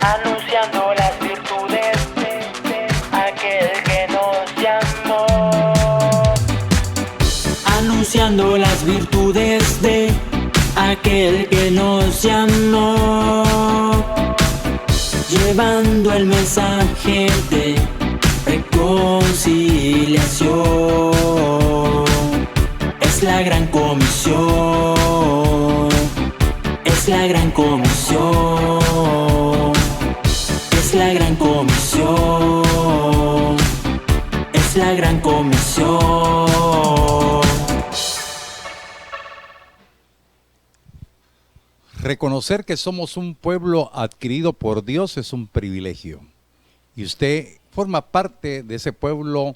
anunciando las virtudes de aquel que nos llamó. Anunciando las virtudes de aquel que nos llamó. Llevando el mensaje de reconciliación. Es la gran comisión. Es la gran comisión. Es la gran comisión. Es la gran comisión. Reconocer que somos un pueblo adquirido por Dios es un privilegio. Y usted forma parte de ese pueblo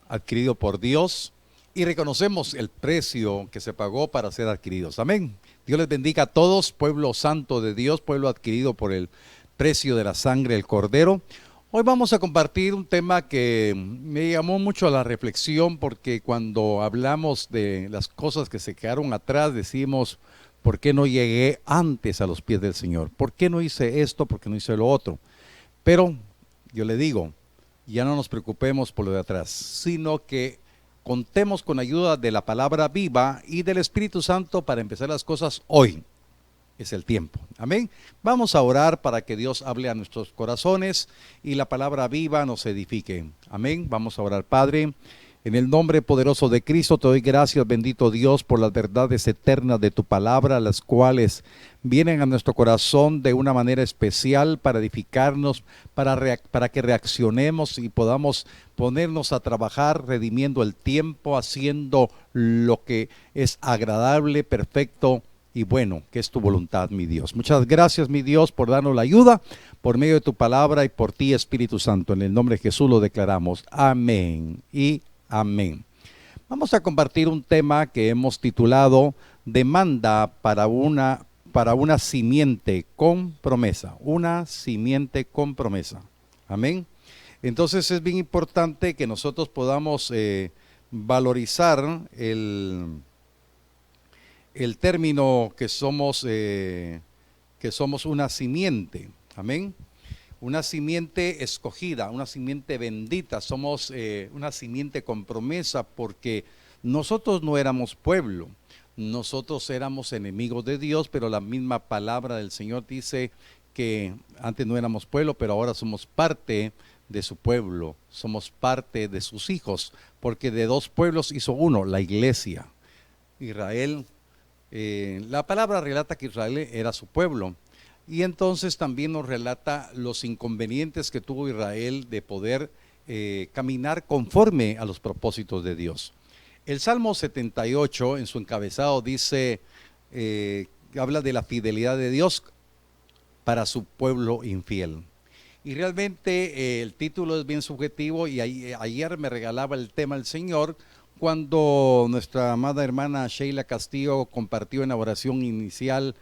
adquirido por Dios y reconocemos el precio que se pagó para ser adquiridos. Amén. Dios les bendiga a todos, pueblo santo de Dios, pueblo adquirido por el precio de la sangre del Cordero. Hoy vamos a compartir un tema que me llamó mucho a la reflexión, porque cuando hablamos de las cosas que se quedaron atrás, decimos: ¿por qué no llegué antes a los pies del Señor? ¿Por qué no hice esto? ¿Por qué no hice lo otro? Pero yo le digo, ya no nos preocupemos por lo de atrás, sino que contemos con ayuda de la palabra viva y del Espíritu Santo para empezar las cosas hoy. Es el tiempo. Amén. Vamos a orar para que Dios hable a nuestros corazones y la palabra viva nos edifique. Amén. Vamos a orar. Padre, en el nombre poderoso de Cristo te doy gracias, bendito Dios, por las verdades eternas de tu palabra, las cuales vienen a nuestro corazón de una manera especial para edificarnos, para que reaccionemos y podamos ponernos a trabajar, redimiendo el tiempo, haciendo lo que es agradable, perfecto y bueno, que es tu voluntad, mi Dios. Muchas gracias, mi Dios, por darnos la ayuda por medio de tu palabra y por ti, Espíritu Santo. En el nombre de Jesús lo declaramos. Amén y amén. Vamos a compartir un tema que hemos titulado Demanda para una simiente con promesa. Una simiente con promesa. Amén. Entonces es bien importante que nosotros podamos valorizar el término que somos una simiente. Amén. Una simiente escogida, una simiente bendita, somos una simiente con promesa, porque nosotros no éramos pueblo, nosotros éramos enemigos de Dios, pero la misma palabra del Señor dice que antes no éramos pueblo, pero ahora somos parte de su pueblo, somos parte de sus hijos, porque de dos pueblos hizo uno, la iglesia. Israel, la palabra relata que Israel era su pueblo. Y entonces también nos relata los inconvenientes que tuvo Israel de poder caminar conforme a los propósitos de Dios. El Salmo 78 en su encabezado dice, habla de la fidelidad de Dios para su pueblo infiel. Y realmente el título es bien subjetivo, y ayer me regalaba el tema el Señor cuando nuestra amada hermana Sheila Castillo compartió en la oración inicial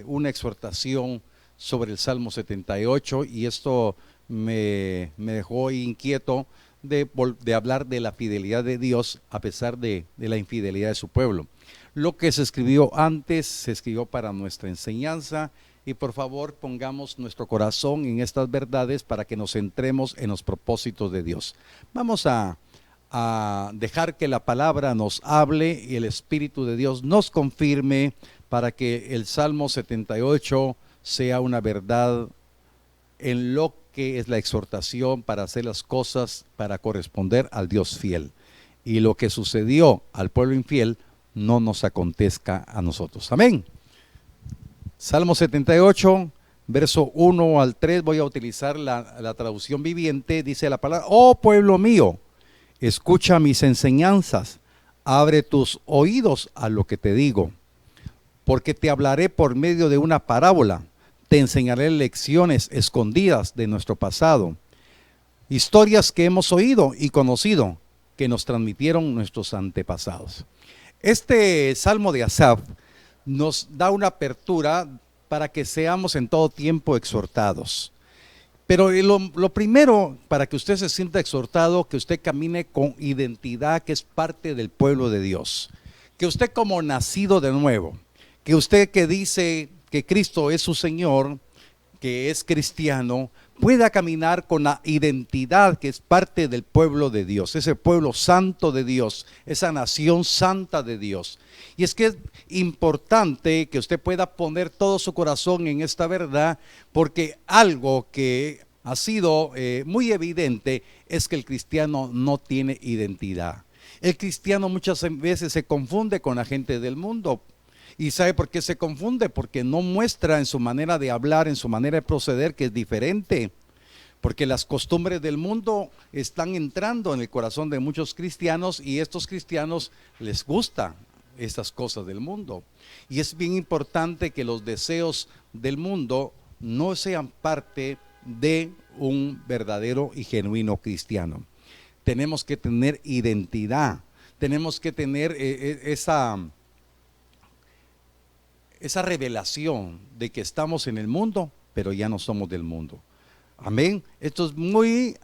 una exhortación sobre el Salmo 78, y esto me dejó inquieto de hablar de la fidelidad de Dios a pesar de la infidelidad de su pueblo. Lo que se escribió antes se escribió para nuestra enseñanza, y por favor pongamos nuestro corazón en estas verdades para que nos centremos en los propósitos de Dios. Vamos a dejar que la palabra nos hable y el Espíritu de Dios nos confirme, para que el Salmo 78 sea una verdad en lo que es la exhortación para hacer las cosas para corresponder al Dios fiel. Y lo que sucedió al pueblo infiel no nos acontezca a nosotros. Amén. Salmo 78, verso 1 al 3, voy a utilizar la traducción viviente. Dice la palabra: oh pueblo mío, escucha mis enseñanzas, abre tus oídos a lo que te digo. Porque te hablaré por medio de una parábola, te enseñaré lecciones escondidas de nuestro pasado, historias que hemos oído y conocido, que nos transmitieron nuestros antepasados. Este Salmo de Asaf nos da una apertura para que seamos en todo tiempo exhortados. Pero lo primero, para que usted se sienta exhortado, que usted camine con identidad, que es parte del pueblo de Dios. Que usted, como nacido de nuevo, que usted que dice que Cristo es su Señor, que es cristiano pueda caminar con la identidad que es parte del pueblo de Dios, ese pueblo santo de Dios, esa nación santa de Dios. Y es que es importante que usted pueda poner todo su corazón en esta verdad, porque algo que ha sido muy evidente es que el cristiano no tiene identidad. El cristiano muchas veces se confunde con la gente del mundo. ¿Y sabe por qué se confunde? Porque no muestra en su manera de hablar, en su manera de proceder, que es diferente. Porque las costumbres del mundo están entrando en el corazón de muchos cristianos, y estos cristianos les gustan estas cosas del mundo. Y es bien importante que los deseos del mundo no sean parte de un verdadero y genuino cristiano. Tenemos que tener identidad, tenemos que tener esa revelación de que estamos en el mundo, pero ya no somos del mundo. Amén. Esto es muy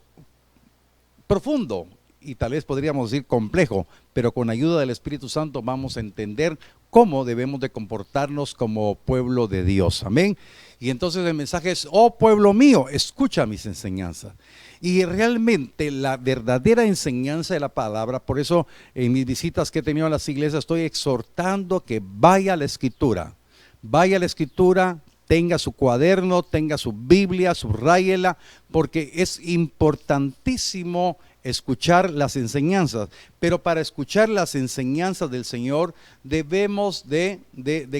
profundo y tal vez podríamos decir complejo, pero con ayuda del Espíritu Santo vamos a entender cómo debemos de comportarnos como pueblo de Dios. Amén. Y entonces el mensaje es: oh pueblo mío, escucha mis enseñanzas. Y realmente la verdadera enseñanza de la palabra, por eso en mis visitas que he tenido a las iglesias estoy exhortando que vaya a la Escritura. Vaya a la Escritura, tenga su cuaderno, tenga su Biblia, subráyela, porque es importantísimo escuchar las enseñanzas. Pero para escuchar las enseñanzas del Señor debemos de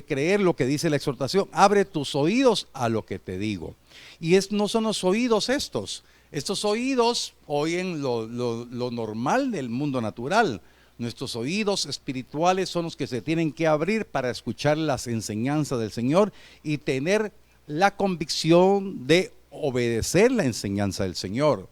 creer lo que dice la exhortación: abre tus oídos a lo que te digo. Y no son los oídos estos oídos oyen lo normal del mundo natural. Nuestros oídos espirituales son los que se tienen que abrir para escuchar las enseñanzas del Señor y tener la convicción de obedecer la enseñanza del Señor.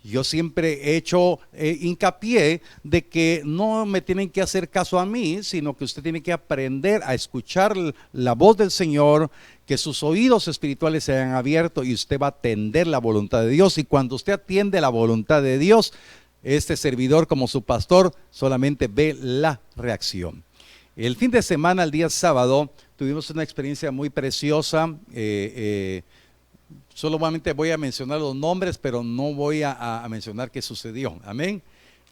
Yo siempre he hecho hincapié de que no me tienen que hacer caso a mí, sino que usted tiene que aprender a escuchar la voz del Señor, que sus oídos espirituales se hayan abierto y usted va a atender la voluntad de Dios. Y cuando usted atiende la voluntad de Dios, este servidor como su pastor solamente ve la reacción. El fin de semana, el día sábado, tuvimos una experiencia muy preciosa. Solamente voy a mencionar los nombres, pero no voy a mencionar qué sucedió. Amén.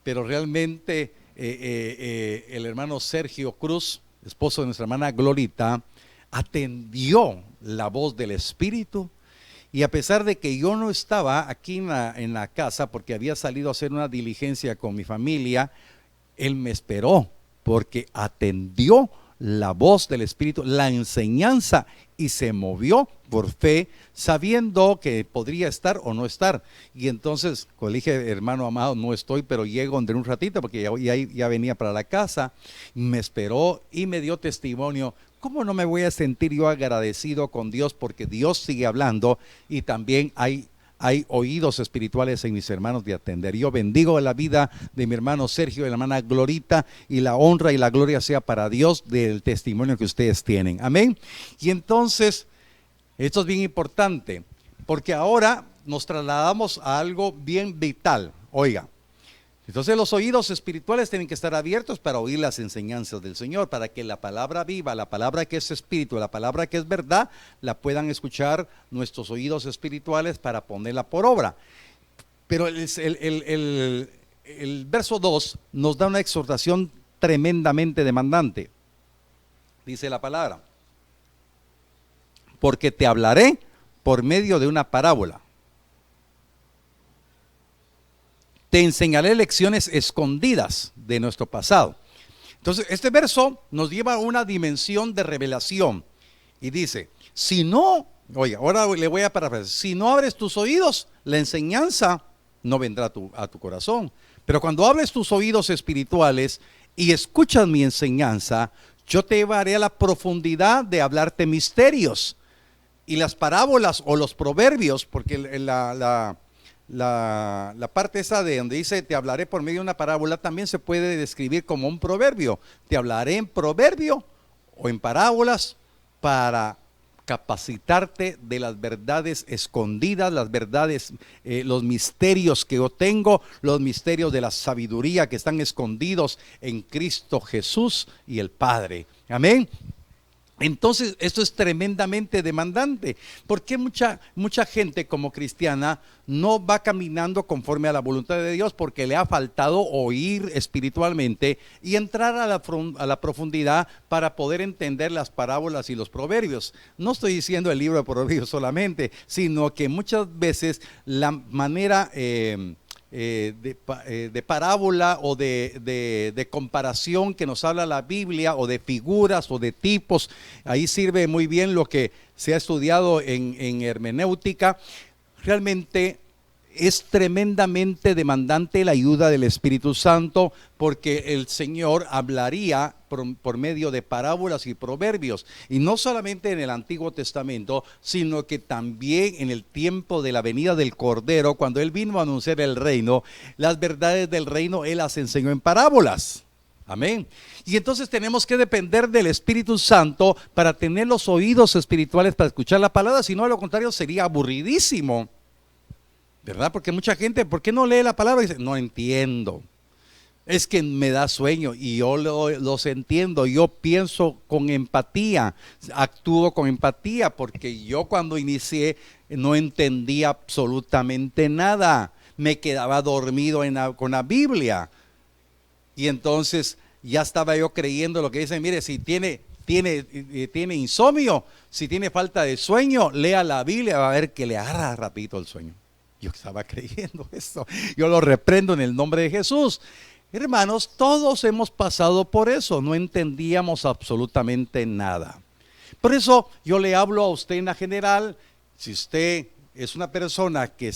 Pero realmente el hermano Sergio Cruz, esposo de nuestra hermana Glorita, atendió la voz del Espíritu. Y a pesar de que yo no estaba aquí en la casa, porque había salido a hacer una diligencia con mi familia, él me esperó, porque atendió la voz del Espíritu, la enseñanza, y se movió por fe, sabiendo que podría estar o no estar. Y entonces, como le dije: hermano amado, no estoy, pero llego en un ratito, porque ya venía para la casa. Me esperó y me dio testimonio. ¿Cómo no me voy a sentir yo agradecido con Dios? Porque Dios sigue hablando, y también hay oídos espirituales en mis hermanos de atender. Yo bendigo la vida de mi hermano Sergio y la hermana Glorita, y la honra y la gloria sea para Dios del testimonio que ustedes tienen. Amén. Y entonces, esto es bien importante, porque ahora nos trasladamos a algo bien vital. Oiga, entonces los oídos espirituales tienen que estar abiertos para oír las enseñanzas del Señor, para que la palabra viva, la palabra que es espíritu, la palabra que es verdad, la puedan escuchar nuestros oídos espirituales para ponerla por obra. Pero el verso 2 nos da una exhortación tremendamente demandante. Dice la palabra: porque te hablaré por medio de una parábola. Te enseñaré lecciones escondidas de nuestro pasado. Entonces, este verso nos lleva a una dimensión de revelación. Y dice: si no, oiga, ahora le voy a parafrasear: si no abres tus oídos, la enseñanza no vendrá a tu corazón. Pero cuando abres tus oídos espirituales y escuchas mi enseñanza, yo te llevaré a la profundidad de hablarte misterios. Y las parábolas o los proverbios, porque la parte esa de donde dice te hablaré por medio de una parábola, también se puede describir como un proverbio. Te hablaré en proverbio o en parábolas para capacitarte de las verdades escondidas, las verdades, los misterios que yo tengo, los misterios de la sabiduría que están escondidos en Cristo Jesús y el Padre. Amén. Entonces, esto es tremendamente demandante. ¿Por qué mucha gente como cristiana no va caminando conforme a la voluntad de Dios? Porque le ha faltado oír espiritualmente y entrar a la profundidad para poder entender las parábolas y los proverbios. No estoy diciendo el libro de proverbios solamente, sino que muchas veces la manera de parábola o de comparación que nos habla la Biblia, o de figuras o de tipos, ahí sirve muy bien lo que se ha estudiado en hermenéutica. Realmente es tremendamente demandante la ayuda del Espíritu Santo, porque el Señor hablaría por medio de parábolas y proverbios, y no solamente en el Antiguo Testamento, sino que también en el tiempo de la venida del Cordero, cuando Él vino a anunciar el reino. Las verdades del reino Él las enseñó en parábolas. Amén. Y entonces tenemos que depender del Espíritu Santo para tener los oídos espirituales para escuchar la palabra, si no, a lo contrario sería aburridísimo, ¿verdad? Porque mucha gente, ¿por qué no lee la palabra? Y dice, no entiendo, es que me da sueño. Y yo los entiendo, yo pienso con empatía, actúo con empatía, porque yo cuando inicié no entendía absolutamente nada, me quedaba dormido con la Biblia, y entonces ya estaba yo creyendo lo que dicen. Mire, si tiene insomnio, si tiene falta de sueño, lea la Biblia, va a ver que le agarra rapidito el sueño. Yo estaba creyendo eso. Yo lo reprendo en el nombre de Jesús. Hermanos, todos hemos pasado por eso. No entendíamos absolutamente nada. Por eso yo le hablo a usted en la general. Si usted es una persona que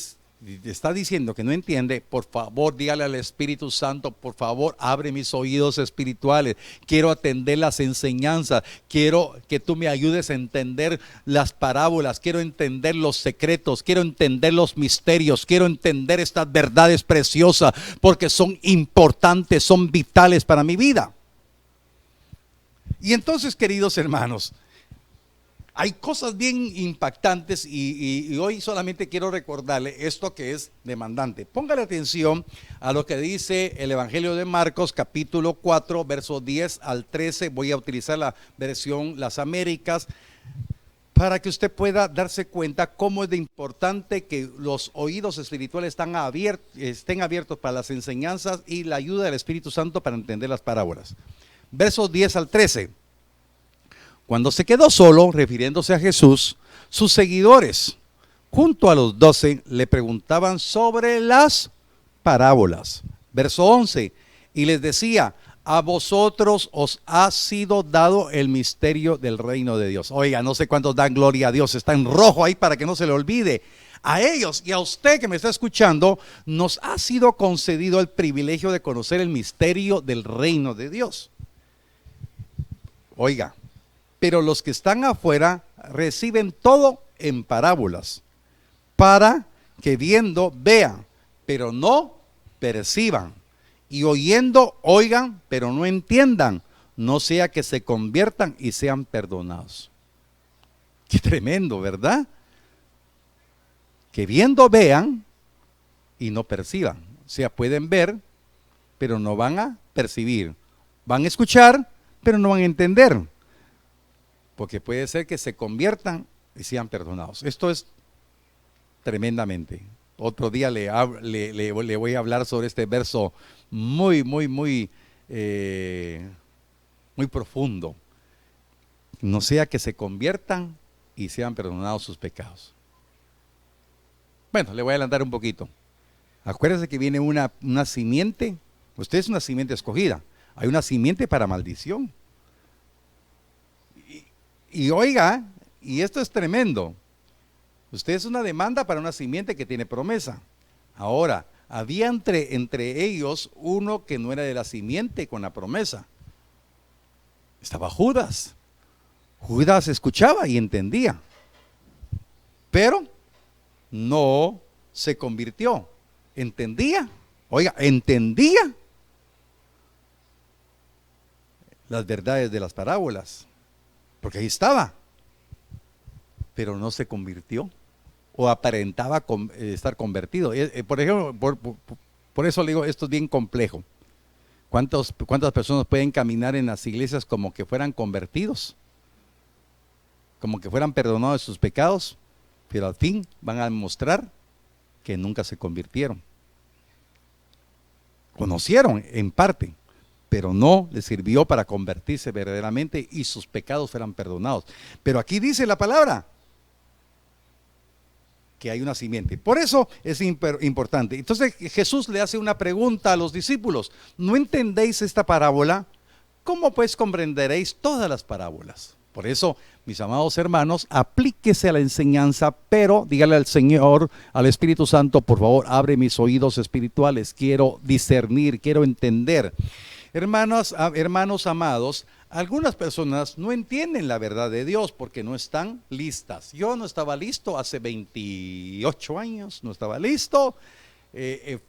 está diciendo que no entiende, por favor dígale al Espíritu Santo, por favor abre mis oídos espirituales, quiero atender las enseñanzas, quiero que tú me ayudes a entender las parábolas, quiero entender los secretos, quiero entender los misterios, quiero entender estas verdades preciosas, porque son importantes, son vitales para mi vida. Y entonces, queridos hermanos, hay cosas bien impactantes, y hoy solamente quiero recordarle esto que es demandante. Póngale atención a lo que dice el Evangelio de Marcos, capítulo 4, versos 10 al 13. Voy a utilizar la versión Las Américas para que usted pueda darse cuenta cómo es de importante que los oídos espirituales estén abiertos para las enseñanzas y la ayuda del Espíritu Santo para entender las parábolas. Versos 10 al 13. Cuando se quedó solo, refiriéndose a Jesús, sus seguidores, junto a los 12, le preguntaban sobre las parábolas. Verso 11, y les decía, a vosotros os ha sido dado el misterio del reino de Dios. Oiga, no sé cuántos dan gloria a Dios, está en rojo ahí para que no se le olvide. A ellos y a usted que me está escuchando, nos ha sido concedido el privilegio de conocer el misterio del reino de Dios. Oiga, pero los que están afuera reciben todo en parábolas, para que viendo vean, pero no perciban, y oyendo oigan, pero no entiendan, no sea que se conviertan y sean perdonados. Qué tremendo, ¿verdad? Que viendo vean y no perciban. O sea, pueden ver, pero no van a percibir. Van a escuchar, pero no van a entender. Porque puede ser que se conviertan y sean perdonados. Esto es tremendamente. Otro día le voy a hablar sobre este verso muy profundo. No sea que se conviertan y sean perdonados sus pecados. Bueno, le voy a adelantar un poquito. Acuérdense que viene una simiente. Usted es una simiente escogida. Hay una simiente para maldición. Y oiga, y esto es tremendo. Usted es una demanda para una simiente que tiene promesa. Ahora, había entre ellos uno que no era de la simiente con la promesa. Estaba Judas. Judas escuchaba y entendía, pero no se convirtió. Entendía, oiga, entendía las verdades de las parábolas, porque ahí estaba, pero no se convirtió, o aparentaba estar convertido. Por ejemplo, por eso le digo, esto es bien complejo. ¿Cuántas personas pueden caminar en las iglesias como que fueran convertidos? como que fueran perdonados de sus pecados, pero al fin van a demostrar que nunca se convirtieron. Conocieron en parte, pero no les sirvió para convertirse verdaderamente y sus pecados fueran perdonados. Pero aquí dice la palabra que hay una simiente. Por eso es importante. Entonces Jesús le hace una pregunta a los discípulos. ¿No entendéis esta parábola? ¿Cómo pues comprenderéis todas las parábolas? Por eso, mis amados hermanos, aplíquese a la enseñanza, pero dígale al Señor, al Espíritu Santo, por favor, abre mis oídos espirituales. Quiero discernir, quiero entender. Hermanos amados, algunas personas no entienden la verdad de Dios porque no están listas. Yo no estaba listo hace 28 años, no estaba listo.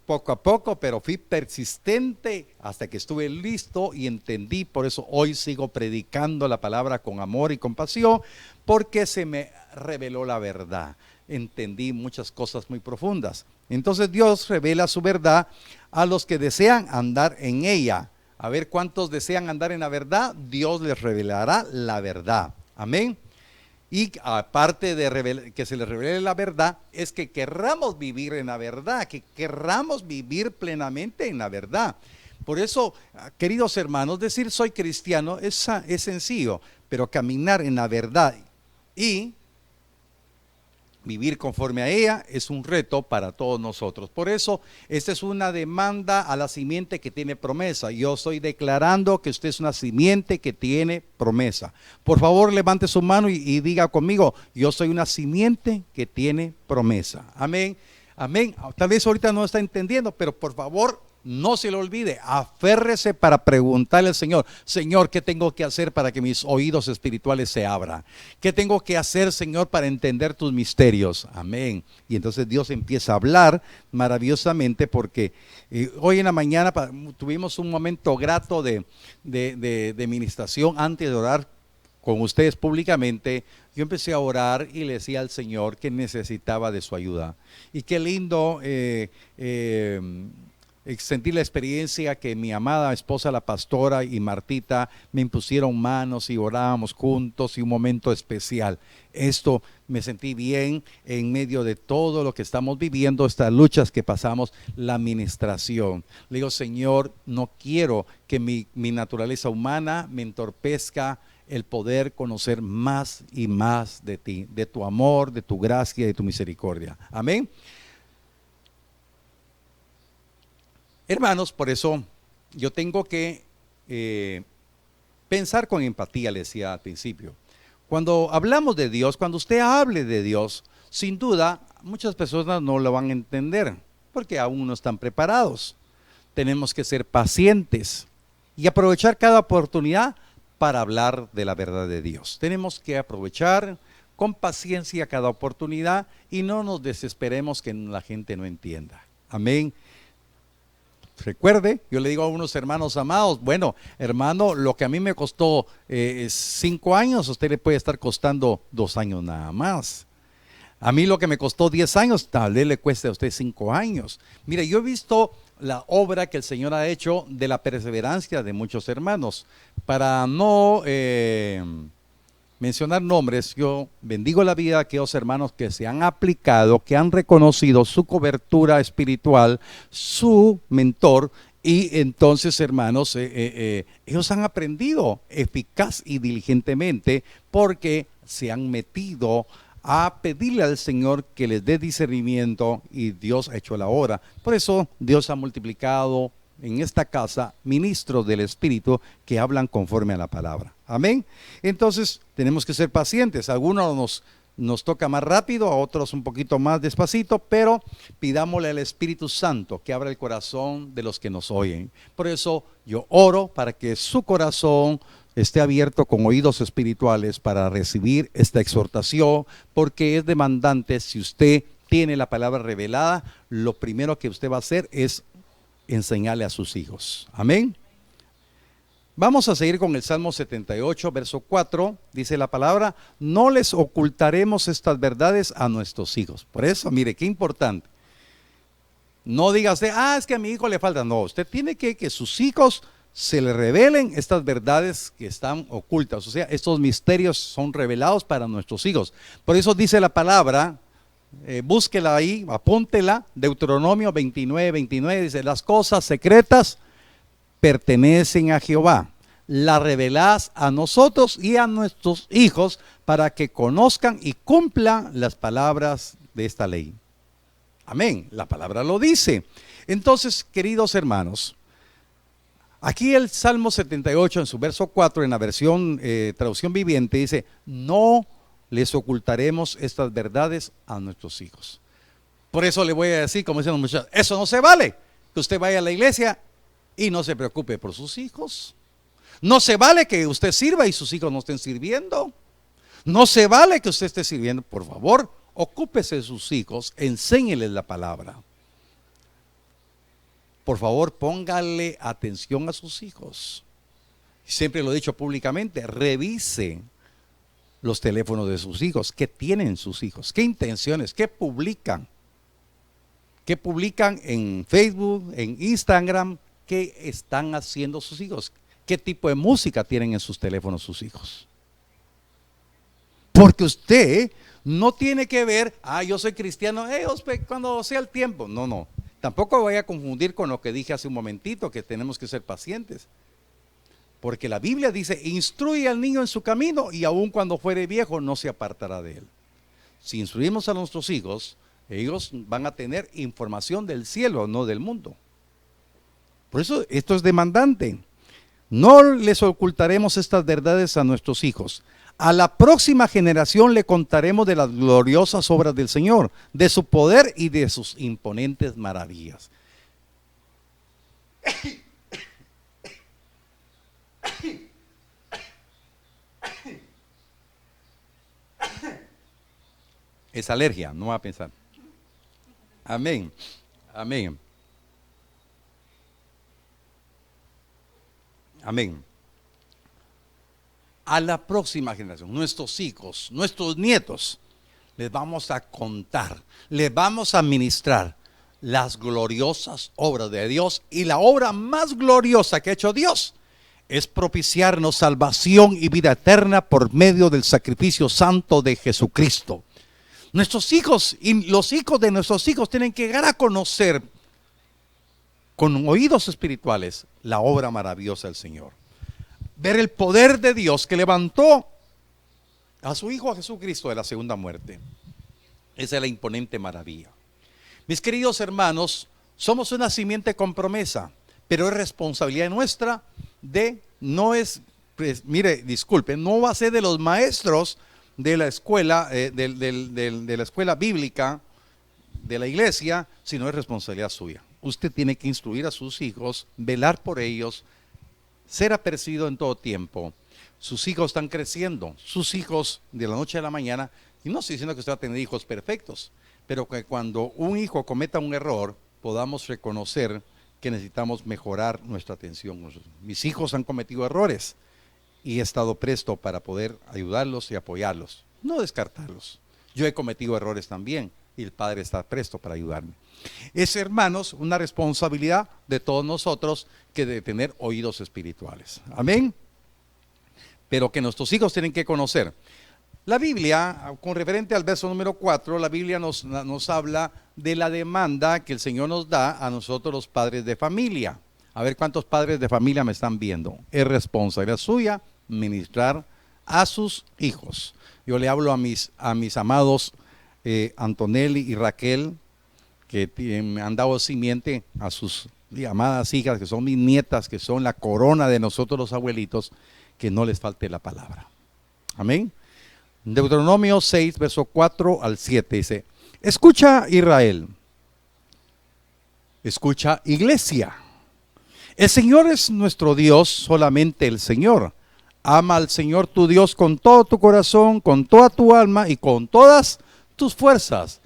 Poco a poco, pero fui persistente hasta que estuve listo y entendí. Por eso hoy sigo predicando la palabra con amor y compasión, porque se me reveló la verdad. Entendí muchas cosas muy profundas. Entonces Dios revela su verdad a los que desean andar en ella. A ver cuántos desean andar en la verdad, Dios les revelará la verdad. Amén. Y aparte de que se les revele la verdad, es que querramos vivir en la verdad, que querramos vivir plenamente en la verdad. Por eso, queridos hermanos, decir soy cristiano es sencillo, pero caminar en la verdad y vivir conforme a ella es un reto para todos nosotros. Por eso, esta es una demanda a la simiente que tiene promesa. Yo estoy declarando que usted es una simiente que tiene promesa. Por favor, levante su mano y diga conmigo, yo soy una simiente que tiene promesa. Amén, amén. Tal vez ahorita no está entendiendo, pero por favor, no se lo olvide, aférrese para preguntarle al Señor, Señor, ¿qué tengo que hacer para que mis oídos espirituales se abran? ¿Qué tengo que hacer, Señor, para entender tus misterios? Amén. Y entonces Dios empieza a hablar maravillosamente porque hoy en la mañana tuvimos un momento grato de ministración antes de orar con ustedes públicamente. Yo empecé a orar y le decía al Señor que necesitaba de su ayuda. Y qué lindo sentí la experiencia que mi amada esposa, la pastora, y Martita me impusieron manos y orábamos juntos y un momento especial. Esto me sentí bien en medio de todo lo que estamos viviendo, estas luchas que pasamos, la administración. Le digo, Señor, no quiero que mi naturaleza humana me entorpezca el poder conocer más y más de ti, de tu amor, de tu gracia y de tu misericordia. Amén. Hermanos, por eso yo tengo que pensar con empatía, le decía al principio. Cuando hablamos de Dios, cuando usted hable de Dios, sin duda muchas personas no lo van a entender porque aún no están preparados. Tenemos que ser pacientes y aprovechar cada oportunidad para hablar de la verdad de Dios. Tenemos que aprovechar con paciencia cada oportunidad y no nos desesperemos que la gente no entienda. Amén. Recuerde, yo le digo a unos hermanos amados, bueno, hermano, lo que a mí me costó 5 años, a usted le puede estar costando 2 años nada más. A mí lo que me costó 10 años, tal vez le cueste a usted 5 años. Mire, yo he visto la obra que el Señor ha hecho de la perseverancia de muchos hermanos. Para no mencionar nombres, yo bendigo la vida de aquellos hermanos que se han aplicado, que han reconocido su cobertura espiritual, su mentor, y entonces, hermanos, ellos han aprendido eficaz y diligentemente porque se han metido a pedirle al Señor que les dé discernimiento y Dios ha hecho la obra. Por eso Dios ha multiplicado en esta casa ministros del Espíritu que hablan conforme a la palabra. Amén. Entonces tenemos que ser pacientes. A algunos nos toca más rápido, a otros un poquito más despacito, pero pidámosle al Espíritu Santo que abra el corazón de los que nos oyen. Por eso yo oro para que su corazón esté abierto con oídos espirituales para recibir esta exhortación, porque es demandante. Si usted tiene la palabra revelada, lo primero que usted va a hacer es enseñarle a sus hijos. Amén. Vamos a seguir con el Salmo 78, verso 4. Dice la palabra, no les ocultaremos estas verdades a nuestros hijos. Por eso, mire, qué importante. No diga usted, es que a mi hijo le falta. No, usted tiene que sus hijos se le revelen estas verdades que están ocultas. O sea, estos misterios son revelados para nuestros hijos. Por eso dice la palabra, búsquela ahí, apúntela, Deuteronomio 29:29, dice, las cosas secretas pertenecen a Jehová. Las revelás a nosotros y a nuestros hijos para que conozcan y cumplan las palabras de esta ley. Amén, la palabra lo dice. Entonces, queridos hermanos, aquí el Salmo 78 en su verso 4 en la versión traducción viviente dice, no les ocultaremos estas verdades a nuestros hijos. Por eso le voy a decir, como dicen los muchachos, eso no se vale, que usted vaya a la iglesia y no se preocupe por sus hijos. No se vale que usted sirva y sus hijos no estén sirviendo. No se vale que usted esté sirviendo. Por favor, ocúpese de sus hijos, enséñeles la palabra. Por favor, póngale atención a sus hijos. Siempre lo he dicho públicamente, revise los teléfonos de sus hijos. ¿Qué tienen sus hijos? ¿Qué intenciones? ¿Qué publican? ¿Qué publican en Facebook, en Instagram? ¿Qué están haciendo sus hijos? ¿Qué tipo de música tienen en sus teléfonos sus hijos? Porque usted no tiene que ver, yo soy cristiano, cuando sea el tiempo. No. Tampoco vaya a confundir con lo que dije hace un momentito, que tenemos que ser pacientes. Porque la Biblia dice, instruye al niño en su camino y aun cuando fuere viejo no se apartará de él. Si instruimos a nuestros hijos, ellos van a tener información del cielo, no del mundo. Por eso esto es demandante. No les ocultaremos estas verdades a nuestros hijos. A la próxima generación le contaremos de las gloriosas obras del Señor, de su poder y de sus imponentes maravillas. Es alergia, no va a pensar. Amén, amén. Amén. A la próxima generación, nuestros hijos, nuestros nietos, les vamos a contar, les vamos a ministrar las gloriosas obras de Dios. Y la obra más gloriosa que ha hecho Dios es propiciarnos salvación y vida eterna por medio del sacrificio santo de Jesucristo. Nuestros hijos y los hijos de nuestros hijos tienen que llegar a conocer con oídos espirituales la obra maravillosa del Señor. Ver el poder de Dios que levantó a su Hijo, a Jesucristo, de la segunda muerte. Esa es la imponente maravilla. Mis queridos hermanos, somos una simiente con promesa, pero es responsabilidad nuestra no va a ser de los maestros de la escuela, de la escuela bíblica, de la iglesia, sino es responsabilidad suya. Usted tiene que instruir a sus hijos, velar por ellos, ser apercibido en todo tiempo. Sus hijos están creciendo, sus hijos de la noche a la mañana, y no estoy diciendo que usted va a tener hijos perfectos, pero que cuando un hijo cometa un error, podamos reconocer que necesitamos mejorar nuestra atención. Mis hijos han cometido errores y he estado presto para poder ayudarlos y apoyarlos, no descartarlos. Yo he cometido errores también y el Padre está presto para ayudarme. Es, hermanos, una responsabilidad de todos nosotros que de tener oídos espirituales. Amén. Pero que nuestros hijos tienen que conocer. La Biblia, con referente al verso número 4, la Biblia nos habla de la demanda que el Señor nos da a nosotros los padres de familia. A ver cuántos padres de familia me están viendo. Es responsabilidad suya ministrar a sus hijos. Yo le hablo a mis amados Antonelli y Raquel, que me han dado simiente a sus amadas hijas, que son mis nietas, que son la corona de nosotros los abuelitos, que no les falte la palabra. Amén. Deuteronomio 6, verso 4 al 7 dice: escucha, Israel, escucha, iglesia, el Señor es nuestro Dios, solamente el Señor. Ama al Señor tu Dios con todo tu corazón, con toda tu alma y con todas tus fuerzas.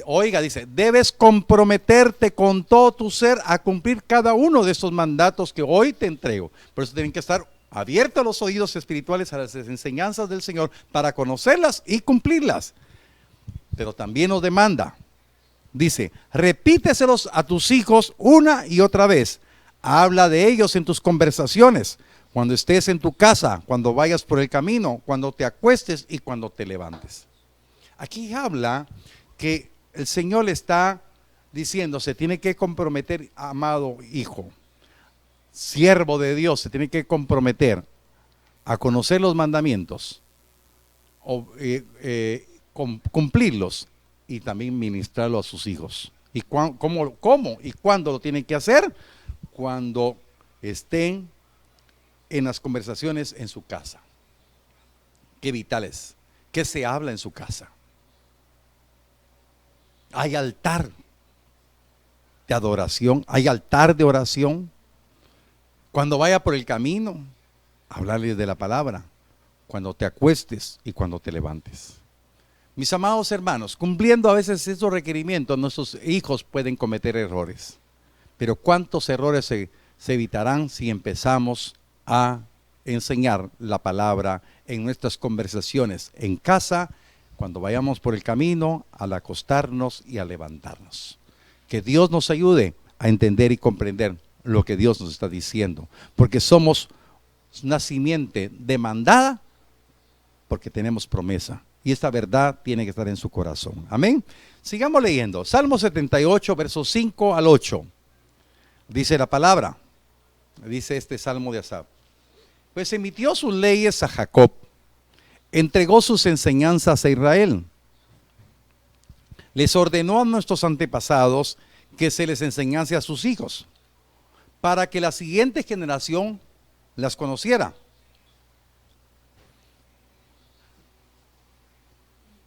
Oiga, dice, debes comprometerte con todo tu ser a cumplir cada uno de estos mandatos que hoy te entrego. Por eso tienen que estar abiertos los oídos espirituales a las enseñanzas del Señor para conocerlas y cumplirlas. Pero también nos demanda, dice, repíteselos a tus hijos una y otra vez. Habla de ellos en tus conversaciones, cuando estés en tu casa, cuando vayas por el camino, cuando te acuestes y cuando te levantes. Aquí habla que el Señor le está diciendo, se tiene que comprometer, amado hijo, siervo de Dios, se tiene que comprometer a conocer los mandamientos, cumplirlos y también ministrarlos a sus hijos. ¿Y cómo y cuándo lo tienen que hacer? Cuando estén en las conversaciones en su casa. Qué vitales, qué se habla en su casa. Hay altar de adoración, hay altar de oración. Cuando vaya por el camino, hablarles de la palabra, cuando te acuestes y cuando te levantes. Mis amados hermanos, cumpliendo a veces esos requerimientos, nuestros hijos pueden cometer errores. Pero ¿cuántos errores se evitarán si empezamos a enseñar la palabra en nuestras conversaciones en casa, cuando vayamos por el camino, al acostarnos y al levantarnos? Que Dios nos ayude a entender y comprender lo que Dios nos está diciendo, porque somos una simiente demandada, porque tenemos promesa. Y esta verdad tiene que estar en su corazón. Amén. Sigamos leyendo. Salmo 78, versos 5 al 8. Dice la palabra, dice este salmo de Asaf: pues emitió sus leyes a Jacob, entregó sus enseñanzas a Israel. Les ordenó a nuestros antepasados que se les enseñase a sus hijos, para que la siguiente generación las conociera.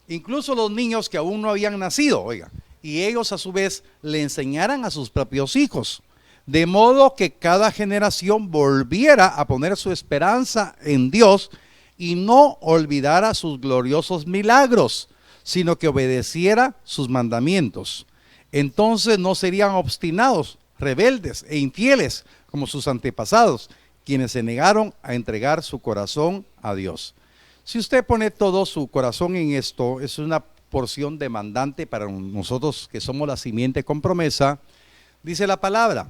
Incluso los niños que aún no habían nacido, oiga, y ellos a su vez le enseñaran a sus propios hijos, de modo que cada generación volviera a poner su esperanza en Dios y no olvidara sus gloriosos milagros, sino que obedeciera sus mandamientos. Entonces no serían obstinados, rebeldes e infieles como sus antepasados, quienes se negaron a entregar su corazón a Dios. Si usted pone todo su corazón en esto, es una porción demandante para nosotros que somos la simiente con promesa. Dice la palabra: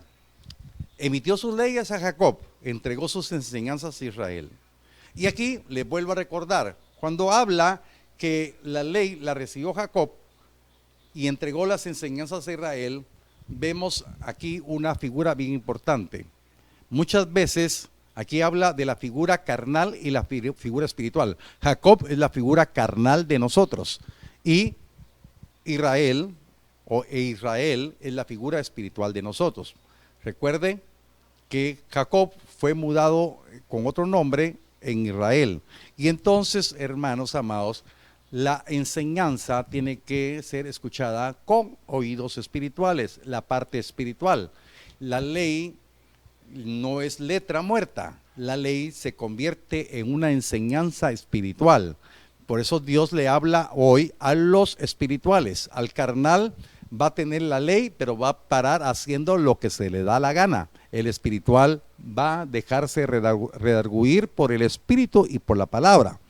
emitió sus leyes a Jacob, entregó sus enseñanzas a Israel. Y aquí le vuelvo a recordar, cuando habla que la ley la recibió Jacob y entregó las enseñanzas a Israel, vemos aquí una figura bien importante. Muchas veces aquí habla de la figura carnal y la figura espiritual. Jacob es la figura carnal de nosotros y Israel es la figura espiritual de nosotros. Recuerde que Jacob fue mudado con otro nombre en Israel. Y entonces, hermanos amados, la enseñanza tiene que ser escuchada con oídos espirituales, la parte espiritual. La ley no es letra muerta, la ley se convierte en una enseñanza espiritual. Por eso Dios le habla hoy a los espirituales. Al carnal va a tener la ley, pero va a parar haciendo lo que se le da la gana. El espiritual va a dejarse redarguir por el espíritu y por la palabra.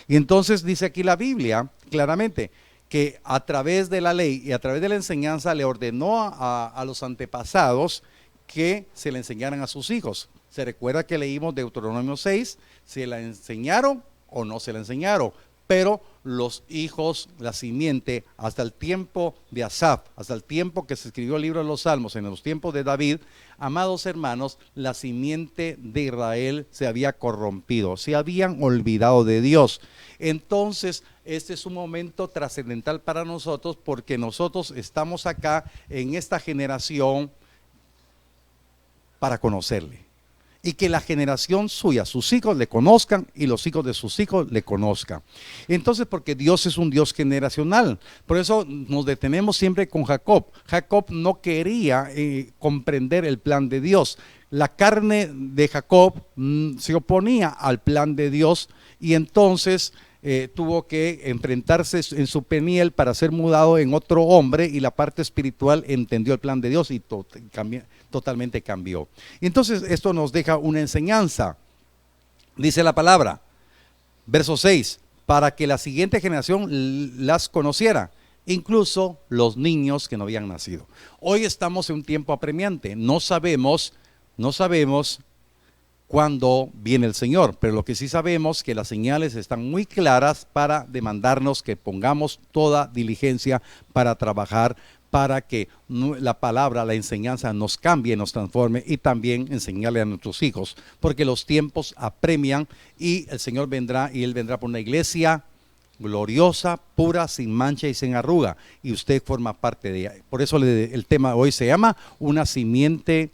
Y entonces dice aquí la Biblia claramente que a través de la ley y a través de la enseñanza le ordenó a los antepasados que se le enseñaran a sus hijos. Se recuerda que leímos Deuteronomio 6, se la enseñaron o no se la enseñaron, pero los hijos, la simiente, hasta el tiempo de Asaf, hasta el tiempo que se escribió el libro de los Salmos, en los tiempos de David, amados hermanos, la simiente de Israel se había corrompido, se habían olvidado de Dios. Entonces, este es un momento trascendental para nosotros, porque nosotros estamos acá en esta generación para conocerle. Y que la generación suya, sus hijos le conozcan y los hijos de sus hijos le conozcan. Entonces, porque Dios es un Dios generacional. Por eso nos detenemos siempre con Jacob. Jacob no quería comprender el plan de Dios. La carne de Jacob se oponía al plan de Dios y entonces tuvo que enfrentarse en su peniel para ser mudado en otro hombre, y la parte espiritual entendió el plan de Dios y totalmente cambió. Y entonces esto nos deja una enseñanza. Dice la palabra, verso 6, para que la siguiente generación las conociera, incluso los niños que no habían nacido. Hoy estamos en un tiempo apremiante, no sabemos No sabemos cuándo viene el Señor, pero lo que sí sabemos que las señales están muy claras para demandarnos que pongamos toda diligencia para trabajar, para que la palabra, la enseñanza nos cambie, nos transforme, y también enseñarle a nuestros hijos, porque los tiempos apremian y el Señor vendrá, y Él vendrá por una iglesia gloriosa, pura, sin mancha y sin arruga, y usted forma parte de ella. Por eso el tema hoy se llama una simiente,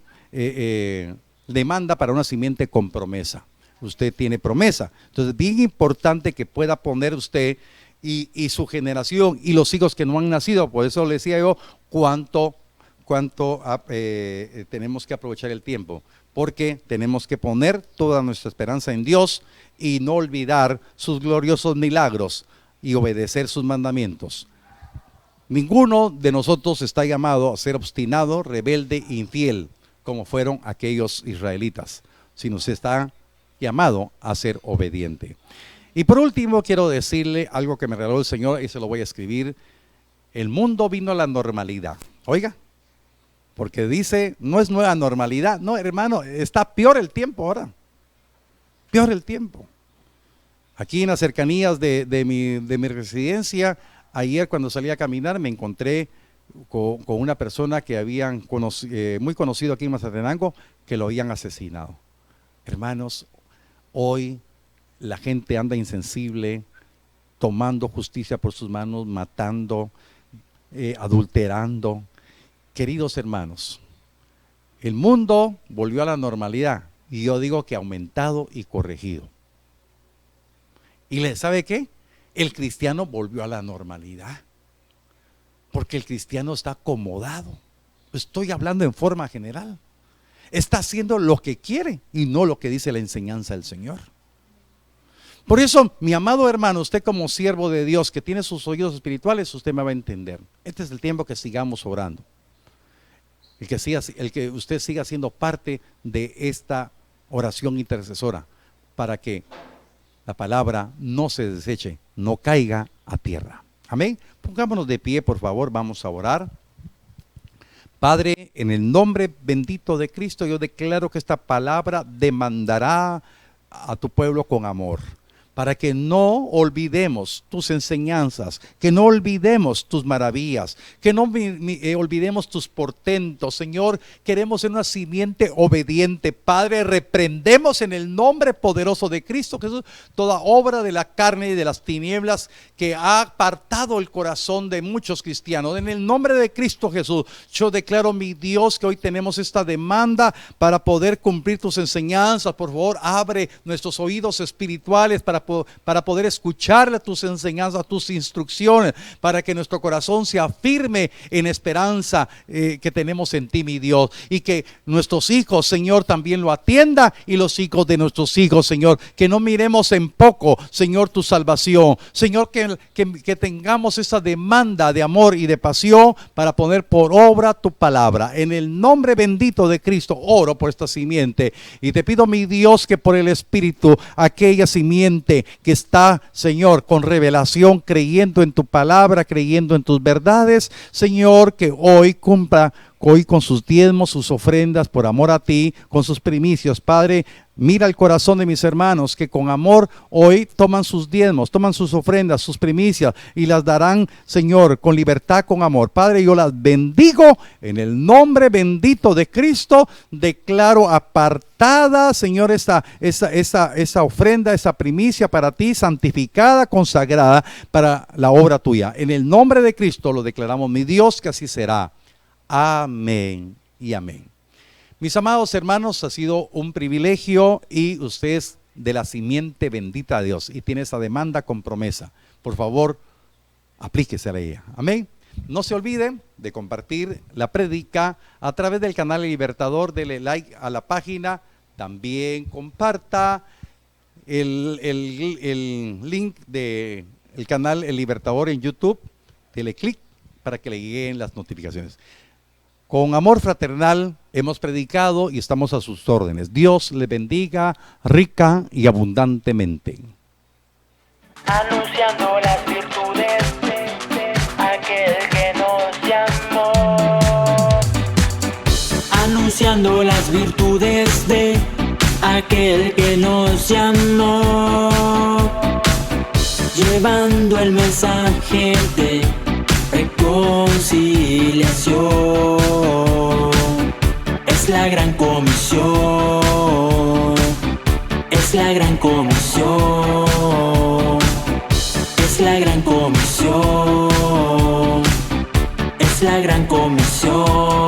demanda para una simiente con promesa. Usted tiene promesa, entonces bien importante que pueda poner usted y su generación y los hijos que no han nacido. Por eso le decía yo cuánto tenemos que aprovechar el tiempo, porque tenemos que poner toda nuestra esperanza en Dios y no olvidar sus gloriosos milagros y obedecer sus mandamientos. Ninguno de nosotros está llamado a ser obstinado, rebelde e infiel, como fueron aquellos israelitas, sino se está llamado a ser obediente. Y por último quiero decirle algo que me regaló el Señor y se lo voy a escribir. El mundo vino a la normalidad. Oiga, porque dice, no es nueva normalidad. No, hermano, está peor el tiempo ahora. Peor el tiempo. Aquí en las cercanías de mi residencia, ayer cuando salí a caminar me encontré con una persona que habían muy conocido aquí en Mazatenango, que lo habían asesinado. Hermanos, hoy la gente anda insensible, tomando justicia por sus manos, matando, adulterando. Queridos hermanos, el mundo volvió a la normalidad, y yo digo que aumentado y corregido. ¿Y sabe qué? El cristiano volvió a la normalidad, porque el cristiano está acomodado. Estoy hablando en forma general. Está haciendo lo que quiere y no lo que dice la enseñanza del Señor. Por eso, mi amado hermano, usted como siervo de Dios que tiene sus oídos espirituales, usted me va a entender. Este es el tiempo que sigamos orando. El que usted siga siendo parte de esta oración intercesora, para que la palabra no se deseche, no caiga a tierra. Amén. Pongámonos de pie, por favor, vamos a orar. Padre, en el nombre bendito de Cristo, yo declaro que esta palabra demandará a tu pueblo con amor, para que no olvidemos tus enseñanzas, que no olvidemos tus maravillas, que no olvidemos tus portentos. Señor, queremos ser una simiente obediente. Padre, reprendemos en el nombre poderoso de Cristo Jesús toda obra de la carne y de las tinieblas que ha apartado el corazón de muchos cristianos. En el nombre de Cristo Jesús, yo declaro, mi Dios, que hoy tenemos esta demanda para poder cumplir tus enseñanzas. Por favor, abre nuestros oídos espirituales para poder escuchar tus enseñanzas, tus instrucciones, para que nuestro corazón sea firme en esperanza que tenemos en ti, mi Dios, y que nuestros hijos, Señor, también lo atienda, y los hijos de nuestros hijos, Señor, que no miremos en poco, Señor, tu salvación. Señor, que tengamos esa demanda de amor y de pasión para poner por obra tu palabra. En el nombre bendito de Cristo oro por esta simiente, y te pido, mi Dios, que por el Espíritu aquella simiente que está, Señor, con revelación, creyendo en tu palabra, creyendo en tus verdades, Señor, que hoy cumpla hoy con sus diezmos, sus ofrendas, por amor a ti, con sus primicias. Padre, mira el corazón de mis hermanos que con amor hoy toman sus diezmos, toman sus ofrendas, sus primicias, y las darán, Señor, con libertad, con amor. Padre, yo las bendigo en el nombre bendito de Cristo. Declaro apartada, Señor, esa ofrenda, esa primicia para ti, santificada, consagrada para la obra tuya. En el nombre de Cristo lo declaramos, mi Dios, que así será. Amén y amén. Mis amados hermanos, ha sido un privilegio, y usted es de la simiente bendita de Dios y tiene esa demanda con promesa. Por favor, aplíquese a ella. Amén. No se olviden de compartir la prédica a través del canal El Libertador. Dele like a la página. También comparta el link del canal El Libertador en YouTube. Dele clic para que le lleguen las notificaciones. Con amor fraternal hemos predicado y estamos a sus órdenes. Dios le bendiga rica y abundantemente. Anunciando las virtudes de aquel que nos llamó. Anunciando las virtudes aquel que nos llamó, llevando el mensaje de reconciliación. Es la gran comisión, es la gran comisión, es la gran comisión, es la gran comisión.